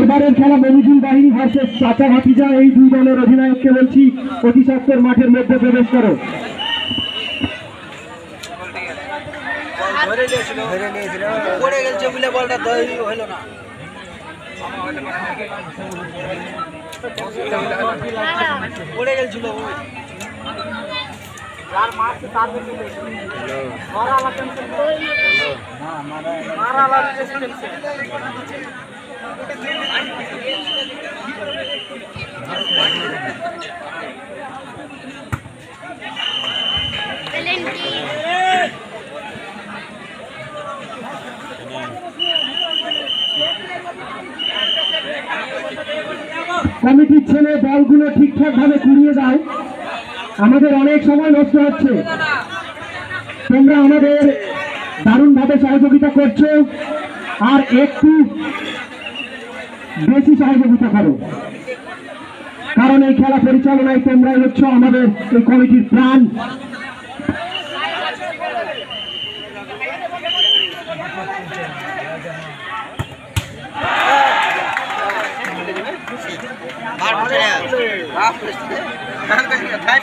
এবারের খেলা মমিজুল বাহিনী ভার্সেস চাচা ভাতিজা। এই দুই দলের অধিনায়ককে বলছি অতি সত্বর মাঠের মধ্যে প্রবেশ করো। কমিটির ছেলে বলগুলো ঠিকঠাক ভাবে কুড়িয়ে দাও, আমাদের অনেক সময় নষ্ট হচ্ছে। তোমরা আমাদের দারুণ ভাবে সহযোগিতা করছো, আর একটু বেশি সহযোগিতা করো, কারণ এই খেলা পরিচালনায় তোমরাই হচ্ছে আমাদের এই কমিটির প্রাণ।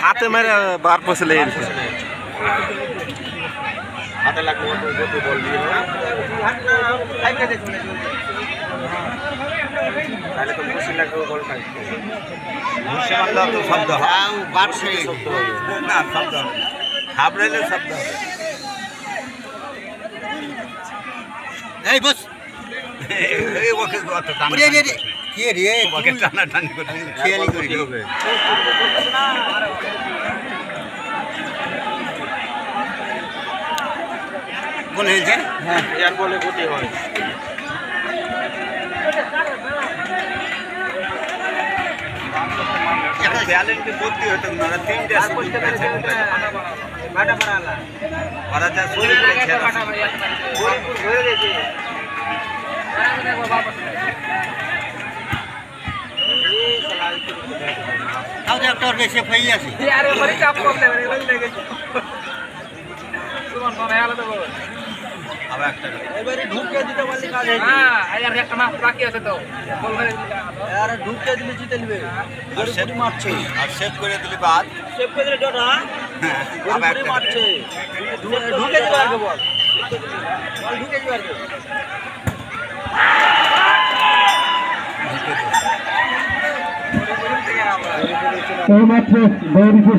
হাতে মেরে বার পছলে হাতে লাগবে বল দিয়ে তাহলে তো মুশি লাগবে বল খাই মুশি মারলে তো শব্দ হয় বাড়ছে না শব্দ হাবড়ালে শব্দ হবে। এই বস এই ওকে কত টানা রে কি রে ওকে টানা টানি করে খেয়ালি করে দিবে বল হয়েছে। হ্যাঁ এর বলে গুটি হয় ট্যালেন্ট বুদ্ধি হতো না তিনটা সুবিধা আছে বাটা বাড়ালা ওরা যা শুরু করেছে পুরো হয়ে গেছে আও যে একটা বেশি হই আছে আরে বড় চাপ করলে লেগে সুমন কোন আলো দেব আবার একটা এবারে ঢুকে দিতে বললি কাজ হয়ে হ্যাঁ আর একটা মাস বাকি আছে তো বল করে আরে ঢুকে দিলে জিতে নেবে আর সেট মারছে আর সেভ করে দিলে বাদ সেভ করে দিলে ডটা আবার একটা মারছে ঢুকে দিতে পারবে বল ঢুকে দিতে পারবে এই মাত্র গৌরীপুর